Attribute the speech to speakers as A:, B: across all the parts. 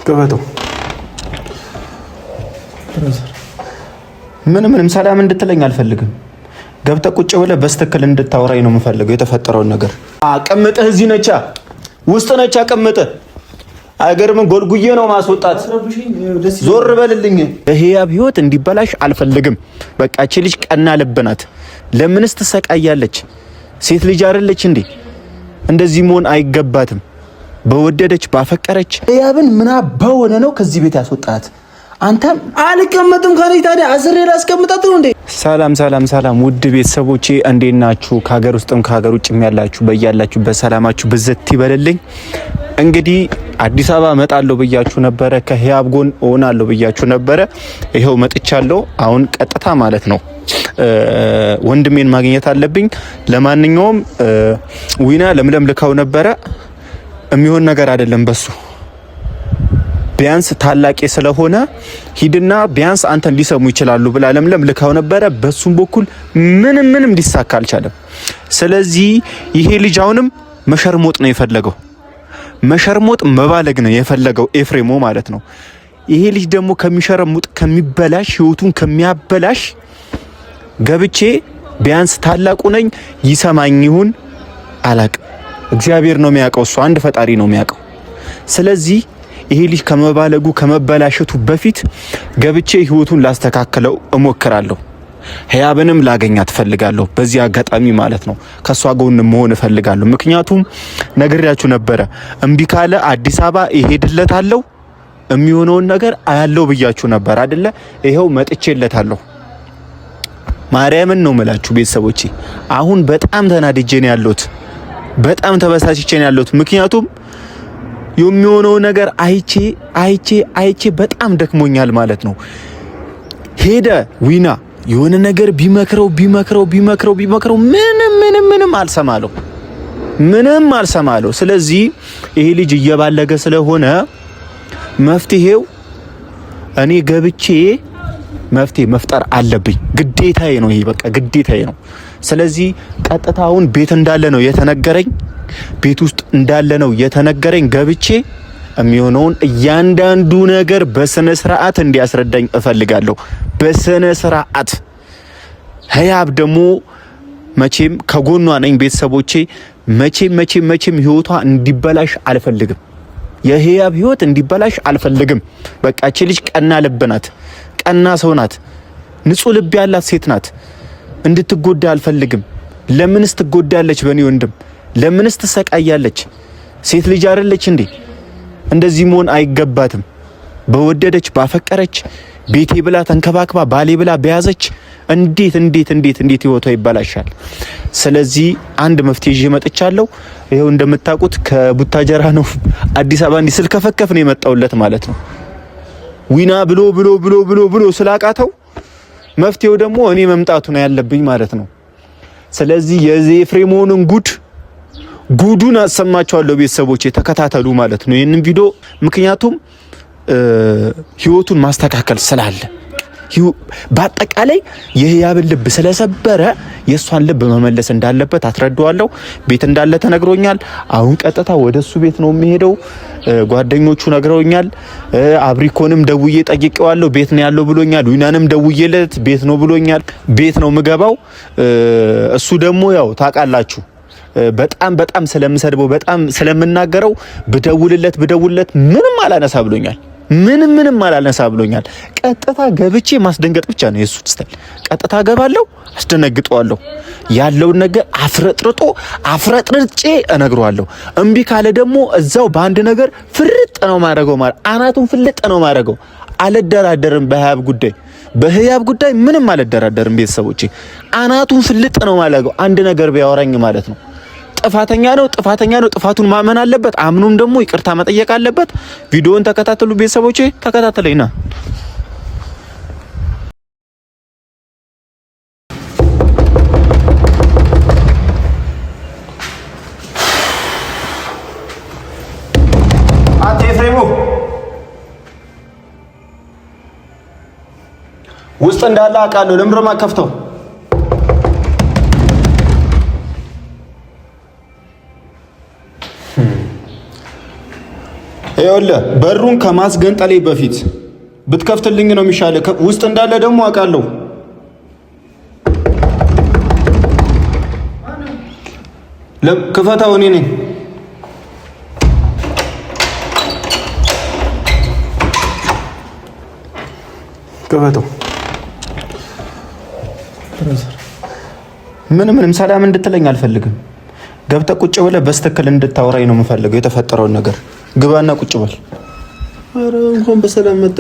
A: ክፈተው። ምንም ሰላም እንድትለኝ አልፈልግም። ገብተህ ቁጭ ብለህ በስተክል እንድታወራኝ ነው የምፈልገው የተፈጠረውን ነገር። አቀምጠህ እዚህ ነቻ ውስጥ ነቻ አቀምጠህ አይገርም። ጎልጉዬ ነው ማስወጣት። ዞር በልልኝ። የህያብ ህይወት እንዲበላሽ አልፈልግም። በቃ እቺ ልጅ ቀና ልብ ናት። ለምንስ ትሰቃያለች? ሴት ልጅ አይደለች እንዴ? እንደዚህ መሆን አይገባትም። በወደደች ባፈቀረች ህያብን ምን አባው ሆነ ነው ከዚህ ቤት ያስወጣት? አንተም አልቀመጥም ካለኝ ታዲያ አስሬ ላስቀምጣት ነው እንዴ? ሰላም ውድ ቤተሰቦቼ እንዴት ናችሁ? ከሀገር ውስጥም ከሀገር ውጭም ያላችሁ በያላችሁበት ሰላማችሁ ብዝት ይበልልኝ። እንግዲህ አዲስ አበባ መጣለሁ ብያችሁ ነበረ፣ ከህያብ ጎን ሆናለሁ ብያችሁ ነበረ። ይሄው መጥቻለሁ። አሁን ቀጥታ ማለት ነው ወንድሜን ማግኘት አለብኝ። ለማንኛውም ዊና ለምለም ልካው ነበረ። የሚሆን ነገር አይደለም በሱ ቢያንስ ታላቄ ስለሆነ ሂድና ቢያንስ አንተን ሊሰሙ ይችላሉ ብላ ለምለም ልካው ነበረ። በሱም በኩል ምንም ሊሳካ አልቻለም። ስለዚህ ይሄ ልጅ አሁንም መሸርሞጥ ነው የፈለገው፣ መሸርሞጥ መባለግ ነው የፈለገው ኤፍሬሞ ማለት ነው። ይሄ ልጅ ደግሞ ከሚሸረሙጥ ከሚበላሽ ህይወቱን ከሚያበላሽ ገብቼ ቢያንስ ታላቁ ነኝ ይሰማኝ ይሁን አላቅም። እግዚአብሔር ነው የሚያውቀው፣ እሱ አንድ ፈጣሪ ነው የሚያውቀው። ስለዚህ ይሄ ልጅ ከመባለጉ ከመበላሸቱ በፊት ገብቼ ህይወቱን ላስተካክለው እሞክራለሁ። ህያብንም ላገኛት ፈልጋለሁ በዚህ አጋጣሚ ማለት ነው። ከሷ ጎን መሆን እፈልጋለሁ። ምክንያቱም ነግሬያችሁ ነበረ፣ እምቢ ካለ አዲስ አበባ እሄድለታለሁ፣ የሚሆነውን ነገር አያለው ብያችሁ ነበር አይደለ? ይሄው መጥቼለታለሁ። ማርያምን ነው የምላችሁ ቤተሰቦቼ። አሁን በጣም ተናድጄ ነው ያለሁት፣ በጣም ተበሳጭቼ ነው ያለሁት። ምክንያቱም የሚሆነው ነገር አይቼ በጣም ደክሞኛል ማለት ነው። ሄደ ዊና የሆነ ነገር ቢመክረው ምንም አልሰማለው። ስለዚህ ይሄ ልጅ እየባለገ ስለሆነ መፍትሄው እኔ ገብቼ መፍትሄ መፍጠር አለብኝ። ግዴታዬ ነው ይሄ፣ በቃ ግዴታዬ ነው። ስለዚህ ቀጥታውን ቤት እንዳለ ነው የተነገረኝ፣ ቤት ውስጥ እንዳለ ነው የተነገረኝ። ገብቼ የሚሆነውን እያንዳንዱ ነገር በስነ ስርዓት እንዲያስረዳኝ እፈልጋለሁ፣ በስነ ስርዓት። ህያብ ደግሞ መቼም ከጎኗ ነኝ ቤተሰቦቼ። መቼም ህይወቷ እንዲበላሽ አልፈልግም። የህያብ ህይወት እንዲበላሽ አልፈልግም። በቃ እቺ ልጅ ቀና ልብ ናት፣ ቀና ሰው ናት፣ ንጹህ ልብ ያላት ሴት ናት። እንድትጎዳ አልፈልግም። ለምንስ ትጎዳለች? በእኔ ወንድም ለምንስ ትሰቃያለች? ሴት ልጅ አይደለች እንዴ? እንደዚህ መሆን አይገባትም። በወደደች ባፈቀረች ቤቴ ብላ ተንከባክባ ባሌ ብላ በያዘች እንዴት ህይወቷ ይበላሻል? ስለዚህ አንድ መፍትሄ ይዤ መጥቻለሁ። ይሄው እንደምታውቁት ከቡታጀራ ነው አዲስ አበባ እንዲህ ስልከፈከፍ ነው የመጣውለት ማለት ነው። ዊና ብሎ ስላቃተው መፍትሄው ደግሞ እኔ መምጣቱ ነው ያለብኝ ማለት ነው። ስለዚህ የኤፍሬሞንን ጉዱን አሰማቸዋለሁ ቤተሰቦቼ፣ ተከታተሉ ማለት ነው ይሄንን ቪዲዮ። ምክንያቱም ህይወቱን ማስተካከል ስላለ በአጠቃላይ የህያብን ልብ ስለሰበረ የሷን ልብ መመለስ እንዳለበት አትረዳዋለሁ። ቤት እንዳለ ተነግሮኛል። አሁን ቀጥታ ወደሱ ቤት ነው የሚሄደው። ጓደኞቹ ነግረውኛል። አብሪኮንም ደውዬ ጠይቄዋለሁ፣ ቤት ነው ያለው ብሎኛል። ዊናንም ደውዬለት ቤት ነው ብሎኛል። ቤት ነው ምገባው። እሱ ደግሞ ያው ታውቃላችሁ በጣም ስለምሰድበው በጣም ስለምናገረው ብደውልለት ምንም አላነሳ ብሎኛል። ምንም አላነሳ ብሎኛል። ቀጥታ ገብቼ ማስደንገጥ ብቻ ነው የሱ ስታይል። ቀጥታ ገባለሁ፣ አስደነግጠዋለሁ። ያለውን ነገር አፍረጥርጬ እነግረዋለሁ። እምቢ ካለ ደግሞ እዛው በአንድ ነገር ፍርጥ ነው ማረገው፣ አናቱን ፍልጥ ነው ማረገው። አልደራደርም በህያብ ጉዳይ ምንም አልደራደርም ቤተሰቦቼ። አናቱን ፍልጥ ነው ማረገው። አንድ ነገር ቢያወራኝ ማለት ነው ጥፋተኛ ነው። ጥፋቱን ማመን አለበት። አምኑም ደግሞ ይቅርታ መጠየቅ አለበት። ቪዲዮውን ተከታተሉ ቤተሰቦቼ፣ ተከታተለኝና አንተ ኤፍሬሙ ውስጥ እንዳለ አውቃለሁ። ለምንድን ነው የማከፍተው? ይኸውልህ በሩን ከማስገንጠሌ በፊት ብትከፍትልኝ ነው የሚሻለው። ውስጥ እንዳለ ደግሞ አውቃለሁ። ክፈታው፣ እኔ ነኝ። ክፈተው። ምንም ሰላም እንድትለኝ አልፈልግም። ገብተህ ቁጭ ብለህ በስትክክል እንድታወራኝ ነው የምፈልገው። የተፈጠረውን ነገር ግባና ቁጭ በል።
B: ኧረ እንኳን በሰላም መጣ።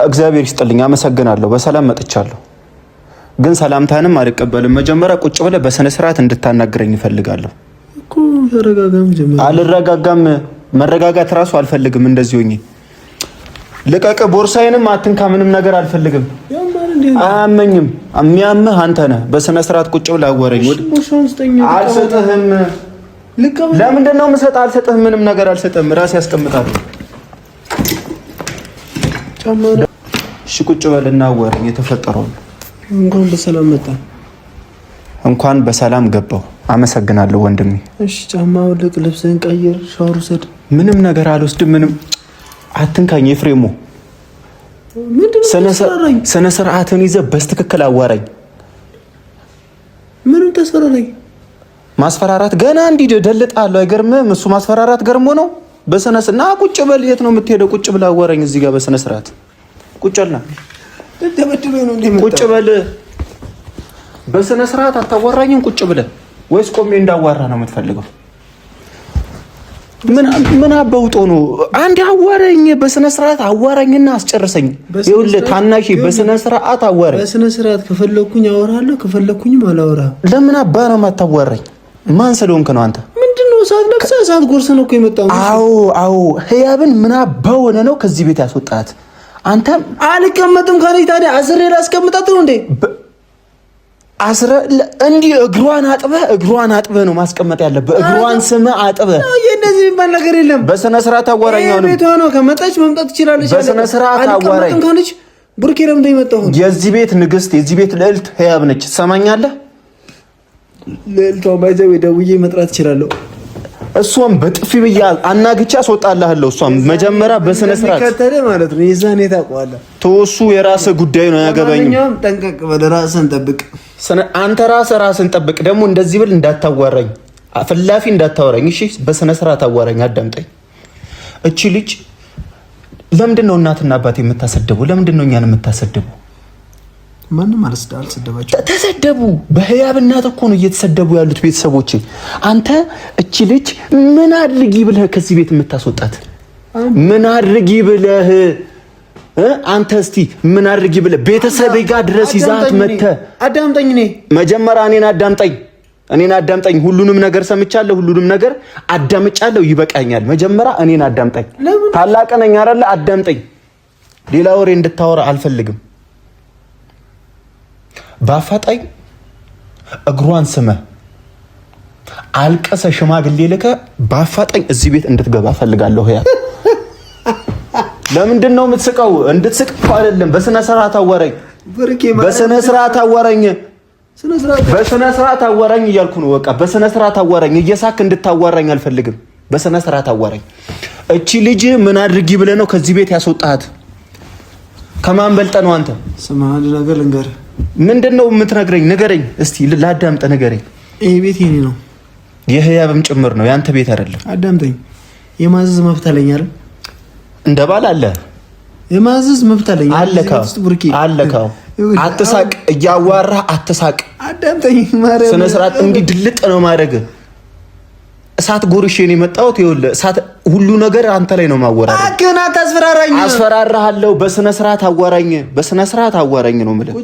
A: እግዚአብሔር ይስጥልኝ፣ አመሰግናለሁ። በሰላም መጥቻለሁ፣ ግን ሰላምታንም አልቀበልም። መጀመሪያ ቁጭ ብለህ በስነ ስርዓት እንድታናግረኝ እፈልጋለሁ
B: እኮ። ተረጋጋም። ጀመረ።
A: አልረጋጋም። መረጋጋት ራሱ አልፈልግም። እንደዚህ ሆኜ ልቀቅ። ቦርሳዬንም አትንካ። ምንም ነገር አልፈልግም። አያመኝም። የሚያምህ አንተ ነህ። በስነ ስርዓት ቁጭ ብለህ አወረኝ። አልሰጥህም። ለምንድን ነው የምሰጥህ? አልሰጥህም። ምንም ነገር አልሰጥህም። ራሴ ያስቀምጣለሁ። እሺ ቁጭ በልና አወረኝ። የተፈጠረውን
B: እንኳን በሰላም መጣ።
A: እንኳን በሰላም ገባሁ። አመሰግናለሁ ወንድሜ።
B: እሺ ጫማ አውልቅ፣ ልብስህን ቀይር፣ ሻወር ውሰድ።
A: ምንም ነገር አልወስድም። ምንም አትንካኝ። ኤፍሬሞ ስነ ስርዓትን ይዘህ በስትክክል አዋራኝ።
B: ምንም ተስፈራራኝ?
A: ማስፈራራት ገና እንዲህ ደልጣለሁ። አይገርምህም? እሱ ማስፈራራት ገርሞ ነው። በስነስና ቁጭ በል። የት ነው የምትሄደው? ቁጭ ብለህ አዋራኝ። እዚህ ጋር በስነ ስርዓት ቁጭ በልና ቁጭ በል። በስነ ስርዓት አታዋራኝም? ቁጭ ብለህ ወይስ ቆሜ እንዳዋራ ነው የምትፈልገው? ምን አባውጦ ነው? አንድ አዋራኝ። በስነ ስርዓት አዋራኝና አስጨርሰኝ። ይኸውልህ ታናሽ፣ በስነ ስርዓት አዋራኝ።
B: በስነ ስርዓት ከፈለኩኝ አወራለሁ፣ ከፈለኩኝም አላወራም።
A: ለምን አባ ነው የማታዋራኝ? ማን ስለሆንክ ነው አንተ?
B: ምንድነው? ሰዓት ለብሰህ ሰዓት ጎርሰህ ነው እኮ የመጣው።
A: አዎ ህያብን ምን አባው ሆነ ነው ከዚህ ቤት ያስወጣት? አንተ
B: አልቀመጥም ካለች ታዲያ አስሬ ላስቀምጣት ነው እንዴ?
A: አስረ እንዲህ እግሯን አጥበህ ነው ማስቀመጥ ያለብህ። እግሯን ስመህ አጥበህ።
B: እንደዚህ የሚባል ነገር የለም።
A: በስነ ስርዓት አዋራኝ። ነው
B: ቤቷ ነው። ከመጣች መምጣት ትችላለች።
A: በስነ ስርዓት አዋራኝ።
B: ካለች ቡርኬ ለምን እንደመጣሁ።
A: የዚህ ቤት ንግስት፣ የዚህ ቤት ልዕልት ህያብ ነች። ትሰማኛለህ?
B: ልዕልቷ ባይዘው ደውዬ መጥራት እችላለሁ።
A: እሷም በጥፊ ብያ አናግቻ አስወጣልሃለሁ። እሷም መጀመሪያ በስነ ስርዓት
B: ከተለ ማለት ነው። የዛኔ ታውቀዋለህ።
A: ተወሱ የራስህ ጉዳይ ነው። ያገባኝም።
B: ጠንቀቅ በል። ራስህን ጠብቅ።
A: አንተ ራስህን ጠብቅ። ደግሞ እንደዚህ ብል እንዳታዋራኝ፣ ፍላፊ እንዳታወራኝ። እሺ በስነ ስርዓት አዋራኝ። አዳምጠኝ። እቺ ልጅ ለምንድን ነው እናትና አባት የምታሰደቡ? ለምንድን ነው እኛን የምታሰደቡ?
B: ማንም አልሰደባቸው።
A: ተሰደቡ። በህያብ እናት እኮ ነው እየተሰደቡ ያሉት ቤተሰቦች። አንተ እቺ ልጅ ምን አድርጊ ብለህ ከዚህ ቤት የምታስወጣት? ምን አድርጊ ብለህ አንተ እስቲ ምን አድርጊ ብለህ ቤተሰቤ ጋር ድረስ ይዛት መተህ?
B: አዳምጠኝ።
A: መጀመሪያ እኔን አዳምጠኝ። ሁሉንም ነገር ሰምቻለሁ። ሁሉንም ነገር አዳምጫለሁ። ይበቃኛል። መጀመሪያ እኔን አዳምጠኝ። ታላቅ ነኝ አይደለ? አዳምጠኝ። ሌላ ወሬ እንድታወራ አልፈልግም። በአፋጣኝ እግሯን ስመህ አልቀሰ ሽማግሌ ልከ በአፋጣኝ እዚህ ቤት እንድትገባ ፈልጋለሁ። ያ ለምንድን ነው የምትስቀው? እንድትስቅ አይደለም። በስነ ስርዓት አዋራኝ። በስነ ስርዓት አዋራኝ። በስነ ስርዓት አዋራኝ እያልኩ ነው። በቃ በስነ ስርዓት አዋራኝ። እየሳክ እንድታዋራኝ አልፈልግም። በስነ ስርዓት አዋራኝ። እቺ ልጅ ምን አድርጊ ብለህ ነው ከዚህ ቤት ያስወጣት? ከማን በልጠህ ነው አንተ?
B: ስማ አንድ ነገር ልንገርህ።
A: ምንድን ነው የምትነግረኝ? ንገረኝ እስቲ ላዳምጥ። ንገረኝ።
B: ይሄ ቤት የኔ ነው፣
A: የህያብም ጭምር ነው። ያንተ ቤት አይደለም።
B: አዳምጠኝ። የማዘዝ መብት አለኝ አይደል?
A: እንደ ባል አለ።
B: የማዘዝ መብት አለኝ
A: አለካው። አትሳቅ። እያዋራህ አትሳቅ።
B: አዳምጠኝ። ማርያም
A: ስነ ስርዓት እንዲህ ድልጥ ነው ማድረግ። እሳት ጎርሼ ነው የመጣሁት። ይኸውልህ እሳት ሁሉ ነገር አንተ ላይ ነው ማወራረድ።
B: አከና ታስፈራራኝ።
A: አስፈራራሃለሁ። በስነ ስርዓት አዋራኝ። በስነ ስርዓት አዋራኝ ነው የምልህ።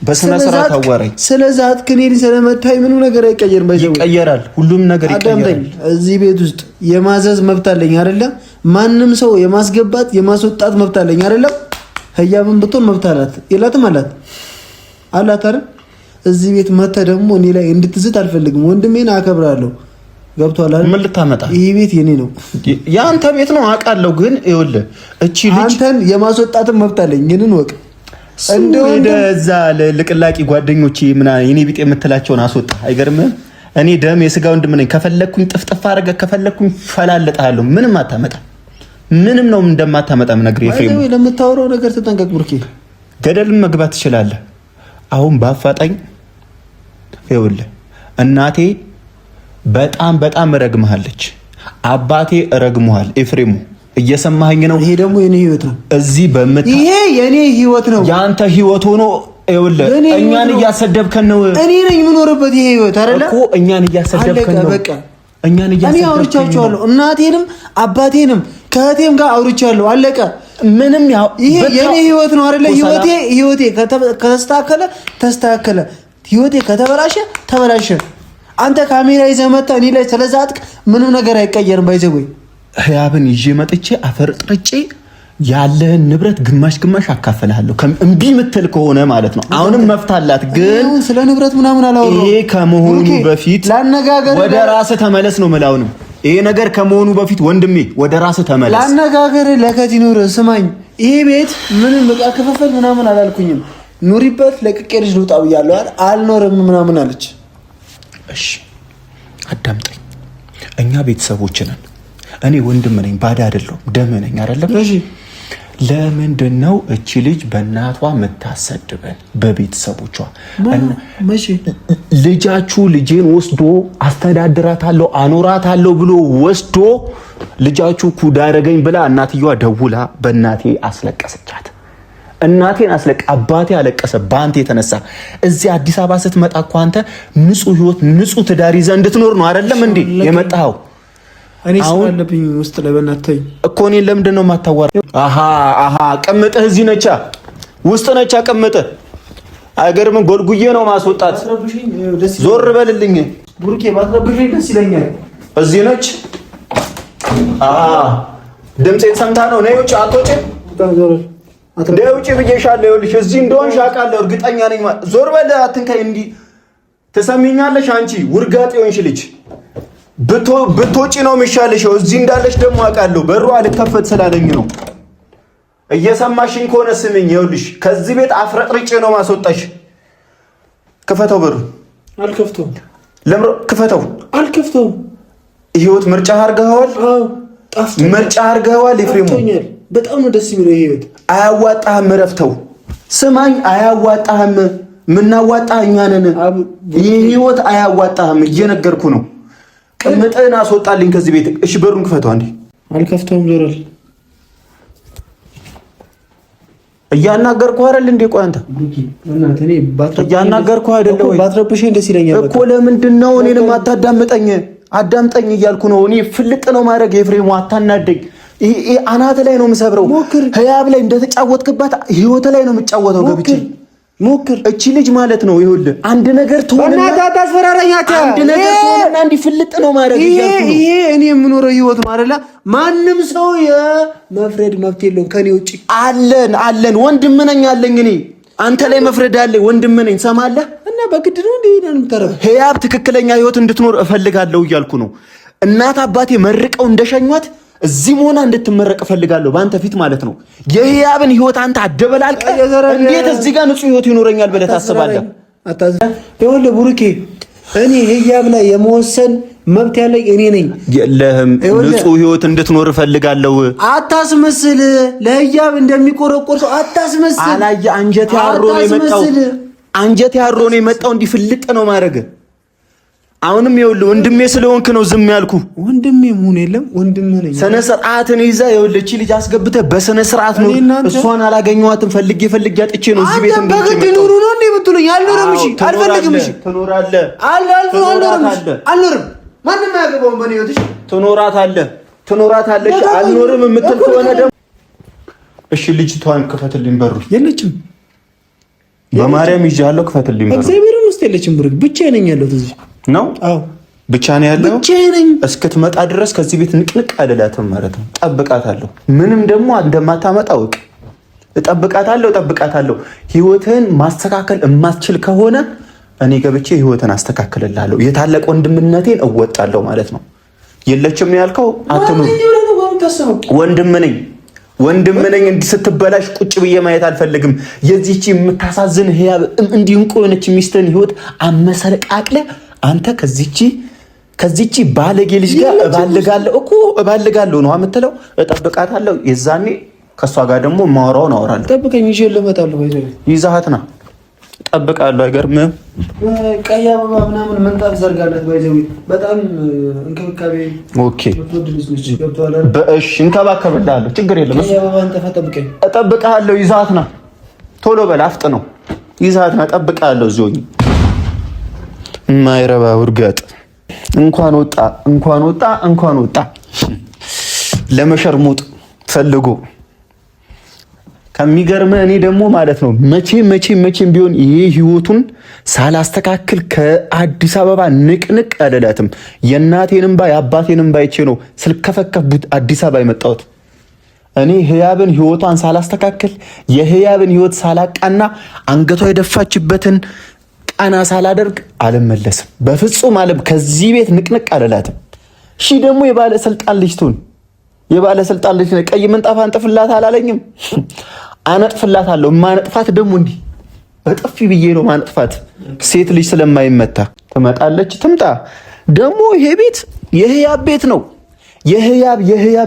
A: በስነ ስርዓት አዋራኝ።
B: ስለዚህ አትከኔ ስለመታይ ምንም ነገር አይቀየርም።
A: ይቀየራል። ሁሉም ነገር ይቀየራል።
B: እዚህ ቤት ውስጥ የማዘዝ መብት አለኝ አይደለም? ማንም ሰው የማስገባት የማስወጣት መብት አለኝ አይደለም? ህያብን ብትሆን መብት አላት የላትም? አላት አይደል? እዚህ ቤት መተ ደግሞ እኔ ላይ እንድትዝት አልፈልግም። ወንድሜን አከብራለሁ። ገብቷል አይደል?
A: ምን ልታመጣ?
B: ይሄ ቤት የኔ ነው።
A: ያንተ ቤት ነው አውቃለሁ። ግን ይኸውልህ እቺ ልጅ
B: አንተን የማስወጣትም መብት አለኝ። ግን ወቅ
A: እንደዛ ለልቅላቂ ጓደኞቼ ምናምን የኔ ቢጤ የምትላቸውን አስወጣ። አይገርምህም? እኔ ደም የስጋ ወንድም ነኝ። ከፈለኩኝ ጥፍጥፍ አድርገ ከፈለኩኝ ፈላለጣለሁ። ምንም አታመጣም። ምንም ነው እንደማታመጣም ነግሬ ፍሬም
B: ለምታወራው ነገር ተጠንቀቅ ብሩኬ።
A: ገደልም መግባት ትችላለህ። አሁን ባፋጣኝ ይኸውልህ እናቴ በጣም ረግመሃለች። አባቴ ረግመዋል። ኤፍሬሙ እየሰማኸኝ ነው?
B: ይሄ ደግሞ የኔ ህይወት ነው።
A: እዚህ ይሄ
B: የኔ ህይወት ነው።
A: ያንተ ህይወት ሆኖ ይኸውልህ እኛን እያሰደብከን ነው።
B: እኔ ነኝ የምኖርበት ይሄ ህይወት አይደለ እኮ።
A: እኛን እያሰደብከን ነው።
B: በቃ እኛን እያሰደብከን ነው። እኔ አውርቻቸዋለሁ። እናቴንም አባቴንም ከእህቴም ጋር አውርቻለሁ። አለቀ። ምንም ያው ይሄ የኔ ህይወት ነው አይደለ? ህይወቴ ተስተካከለ። ህይወቴ ከተበላሸ ተበላሸ። አንተ ካሜራ ይዘህ መጣህ እኔ ላይ ስለዛጥቅ ምንም ነገር አይቀየርም። ባይዘወይ ህያብን ይዤ መጥቼ አፈርጥጬ ያለህን ንብረት ግማሽ አካፈልሃለሁ። እምቢ ምትል ከሆነ ማለት ነው። አሁንም መፍታላት። ግን ስለ ንብረት ምናምን አላወራሁም።
A: ይሄ ከመሆኑ በፊት ወደ ራስህ ተመለስ ነው የምላውንም። ይሄ ነገር ከመሆኑ በፊት ወንድሜ ወደ ራስህ ተመለስ።
B: ላነጋገር ለከት ይኑር። ስማኝ፣ ይሄ ቤት ምንም በቃ ክፍፍል ምናምን አላልኩኝም። ኑሪበት ለቅቄ ልጅ ልውጣ ብያለሁ። አልኖርም ምናምን አለች።
A: እሺ አዳምጠኝ። እኛ ቤተሰቦች ነን። እኔ ወንድም ነኝ፣ ባዳ አይደለሁም። ደም ነኝ አይደለም?
B: እሺ
A: ለምንድን ነው እቺ ልጅ በእናቷ የምታሰድበን? በቤተሰቦቿ ልጃችሁ ልጄን ወስዶ አስተዳድራታለሁ አኖራታለሁ ብሎ ወስዶ ልጃችሁ ኩዳረገኝ ብላ እናትየዋ ደውላ በእናቴ አስለቀሰቻት። እናቴን አባቴ አለቀሰ በአንተ የተነሳ። እዚህ አዲስ አበባ ስትመጣ እኮ አንተ ንጹህ ህይወት ንጹህ ትዳር ይዘህ እንድትኖር ነው አይደለም እንዴ የመጣኸው?
B: እኔ ስለለብኝ ውስጥ ላይ በእናትህ
A: እኮ እኔን ለምንድን ነው የማታዋራው? አሃ ቅምጥህ እዚህ ነቻ፣ ውስጥ ነቻ ቅምጥህ። አይገርምም? ጎልጉዬ ነው ማስወጣት። ዞር በልልኝ
B: ቡርኬ፣ ባትረብሽኝ ደስ ይለኛል።
A: እዚህ ነች። ድምጼን ሰምታ ነው። ነይ ውጭ። አትወጪም? ነይ ውጭ ብዬሻለሁ። ይኸውልሽ እዚህ እንደሆንሽ አውቃለሁ፣ እርግጠኛ ነኝ። ዞር በል፣ አትንካኝ። እንዲህ ትሰሚኛለሽ? አንቺ ውርጋጥ የሆንሽ ልጅ ብትወጪ ነው የሚሻልሽ። እዚህ እንዳለሽ ደግሞ አውቃለሁ። በሩ አልከፈት ስላለኝ ነው። እየሰማሽኝ ከሆነ ስሚኝ። ይኸውልሽ ከዚህ ቤት አፍረጥርጬ ነው ማስወጣሽ። ክፈተው በሩ።
B: አልከፍተውም።
A: ለምሮ ክፈተው።
B: አልከፍተውም።
A: ህይወት ምርጫ አድርገኸዋል።
B: አዎ ጣፍቶ
A: ምርጫ አድርገኸዋል። ኤፍሬም
B: በጣም ነው ደስ የሚለው ህይወት።
A: አያዋጣህም። ረፍተው ስማኝ፣ አያዋጣህም። ምናዋጣ እኛ ነን። ይህ ህይወት አያዋጣህም። እየነገርኩ ነው። ቅምጥህን አስወጣልኝ ከዚህ ቤት። እሺ በሩን ክፈተው አንዴ።
B: አልከፍተውም። ዞረል
A: እያናገርኩ አይደል እንዴ? ቆይ አንተ እያናገርኩ አይደል ወይ?
B: ባትረብሽኝ ደስ ይለኛል
A: እኮ። ለምንድን ነው እኔንም አታዳምጠኝ? አዳምጠኝ እያልኩ ነው። እኔ ፍልጥ ነው ማድረግ። ኤፍሬሙ አታናደኝ። ይሄ አናት ላይ ነው የምሰብረው። ህያብ ላይ እንደተጫወትክባት ህይወት ላይ ነው የምጫወተው ገብቼ። ሞክር። እቺ ልጅ ማለት ነው ይኸውልህ አንድ ነገር ትሆንና አንድ ነገር ትሆንና እንዲህ ፍልጥ ነው ማድረግ እያልኩ ነው።
B: ይሄ እኔ የምኖረው ህይወት ነው አይደለ? ማንም ሰው የመፍረድ መብት የለውም ከኔ ውጪ።
A: አለን ወንድም ነኝ አለኝ። እኔ አንተ ላይ መፍረድ አለ ወንድም ነኝ። ሰማለህ?
B: እና በግድ ነው እንዴ ነው የምታረው?
A: ህያብ ትክክለኛ ህይወት እንድትኖር እፈልጋለሁ እያልኩ ነው። እናት አባቴ መርቀው እንደሸኟት እዚህም ሆና እንድትመረቅ እፈልጋለሁ በአንተ ፊት ማለት ነው። የህያብን ህይወት አንተ አደበላልቀህ እንዴት እዚህ ጋር ንጹህ ህይወት ይኖረኛል ብለህ ታስባለህ?
B: ይኸውልህ ቡሩኬ፣ እኔ ህያብ ላይ የመወሰን መብት ያለኝ እኔ ነኝ።
A: የለህም። ንጹህ ህይወት እንድትኖር እፈልጋለሁ።
B: አታስመስል። ለህያብ እንደሚቆረቆር ሰው አታስመስል።
A: አላየ አንጀቴ አሮ ነው የመጣው። እንዲህ ፍልጥ ነው ማድረግ። አሁንም ይኸውልህ ወንድሜ ስለሆንክ ነው ዝም ያልኩ።
B: ወንድሜ መሆን የለም ወንድሜ ነኝ።
A: ስነ ስርዓትን ይዘህ ይኸውልህ እቺ ልጅ አስገብተህ በስነ ስርዓት ነው። እሷን አላገኘኋትም። ፈልጌ አጥቼ ነው እዚህ ቤት
B: እንዴ በግድ ኑሩ ነው እንዴ የምትሉኝ? አልኖርም። እሺ አልፈልግም። እሺ
A: ትኖራለህ።
B: አልኖርም። ማንም አያገባውም በኔ ህይወትሽ።
A: ትኖራታለህ። አልኖርም የምትል ከሆነ ደግሞ እሺ ልጅቷን ክፈትልኝ በሩ።
B: የለችም።
A: በማርያም ይዣለሁ። ክፈትልኝ በሩ።
B: እግዚአብሔርን ውስጥ የለችም። ብሩክ ብቻዬን ነኝ ያለሁት እዚህ ነው። አዎ
A: ብቻ ነው ያለው።
B: ብቻዬን ነኝ።
A: እስክትመጣ ድረስ ከዚህ ቤት ንቅንቅ አልላትም ማለት ነው። ጠብቃታለሁ። ምንም ደግሞ እንደማታመጣ አውቅ። እጠብቃታለሁ። ህይወትህን ማስተካከል የማትችል ከሆነ እኔ ገብቼ ህይወትን አስተካክልልሃለሁ። የታላቅ ወንድምነቴን እወጣለሁ ማለት ነው። የለችም ነው ያልከው? አትኑር። ወንድም ነኝ። እንዲህ ስትበላሽ ቁጭ ብዬ ማየት አልፈልግም። የዚህቺ የምታሳዝን ህያብ እንዲህ እንቁ የሆነች ሚስትህን ህይወት አመሰረቃቅለ አንተ ከዚህቺ ባለጌ ልጅ ጋር እባልጋለሁ ነው የምትለው። እጠብቃታለሁ። የዛኔ ከእሷ ጋር ደግሞ ማወራውን አወራለሁ።
B: ጠብቀኝ፣ ይዤ ልመጣለሁ።
A: ይዛሃት ና። እጠብቃለሁ። አይገርምህም?
B: ቀይ አበባ ምናምን ምንጣፍ ዘርጋለት። ባይዘው በጣም እንክብካቤ።
A: ኦኬ በእሺ፣ እንከባከብልሃለሁ። ችግር የለም።
B: ቀይ አበባ አንተፋ። ጠብቀኝ።
A: እጠብቅሃለሁ። ይዛሃት ና። ቶሎ በል፣ አፍጥ ነው። ይዛሃት ና። እጠብቅሃለሁ። እዚሁኝ የማይረባ ውርጋጥ። እንኳን ወጣ ለመሸርሙጥ ፈልጎ ከሚገርመ እኔ ደግሞ ማለት ነው መቼም ቢሆን ይሄ ህይወቱን ሳላስተካክል ከአዲስ አበባ ንቅንቅ አደላትም። የእናቴንም ባይ የአባቴንም ባይቼ ነው ስልከፈከፍ አዲስ አበባ የመጣሁት። እኔ ህያብን ህይወቷን ሳላስተካክል የህያብን ህይወት ሳላቃና አንገቷ የደፋችበትን ቃና ሳላደርግ አልመለስም በፍጹም። አለም ከዚህ ቤት ንቅንቅ አደላትም። እሺ ደግሞ የባለስልጣን ልጅ ትሁን፣ የባለስልጣን ልጅ ቀይ ምንጣፍ አንጥፍላት አላለኝም? አነጥፍላታለሁ። ማነጥፋት ደግሞ እንዲህ በጥፊ ብዬ ነው ማነጥፋት። ሴት ልጅ ስለማይመታ ትመጣለች፣ ትምጣ። ደግሞ ይሄ ቤት የህያብ ቤት ነው። የህያብ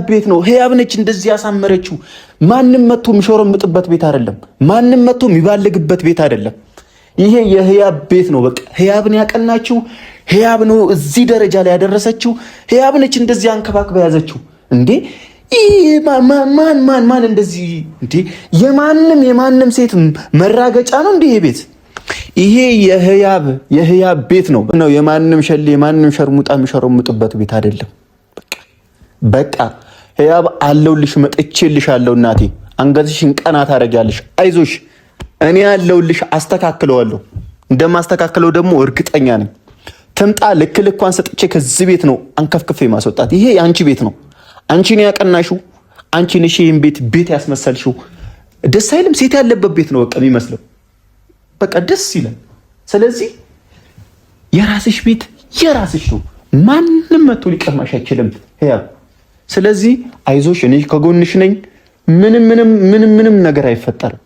A: ቤት ነው። ህያብ ነች እንደዚህ ያሳመረችው። ማንም መጥቶ የሚሾረምጥበት ቤት አይደለም። ማንም መጥቶ የሚባልግበት ቤት አይደለም። ይሄ የህያብ ቤት ነው። በቃ ህያብን ያቀናችው ህያብ ነው። እዚህ ደረጃ ላይ ያደረሰችው ህያብ ነች። እንደዚህ አንከባክባ ያዘችው። እንዴ ማን እንደዚህ እንዴ? የማንም ሴት መራገጫ ነው እንዴ ይሄ ቤት? ይሄ የህያብ ቤት ነው። የማንም ሸሌ የማንም ሸርሙጣ የሚሸረሙጥበት ቤት አይደለም። በቃ ህያብ አለውልሽ፣ መጥቼልሻለሁ እናቴ። አንገትሽን ቀና ታደርጊያለሽ። አይዞሽ፣ እኔ ያለውልሽ፣ አስተካክለዋለሁ። እንደማስተካክለው ደግሞ እርግጠኛ ነኝ። ትምጣ። ልኳን ሰጥቼ ከዚህ ቤት ነው አንከፍክፌ ማስወጣት። ይሄ የአንቺ ቤት ነው። አንቺን ያቀናሽው፣ አንቺ ነሽ ይሄን ቤት ያስመሰልሽው። ደስ አይልም? ሴት ያለበት ቤት ነው በቃ የሚመስለው። በቃ ደስ ይላል። ስለዚህ የራስሽ ቤት የራስሽ ነው። ማንም መጥቶ ሊቀማሽ አይችልም ህያብ። ስለዚህ አይዞሽ፣ እኔ ከጎንሽ ነኝ። ምንም ነገር አይፈጠርም።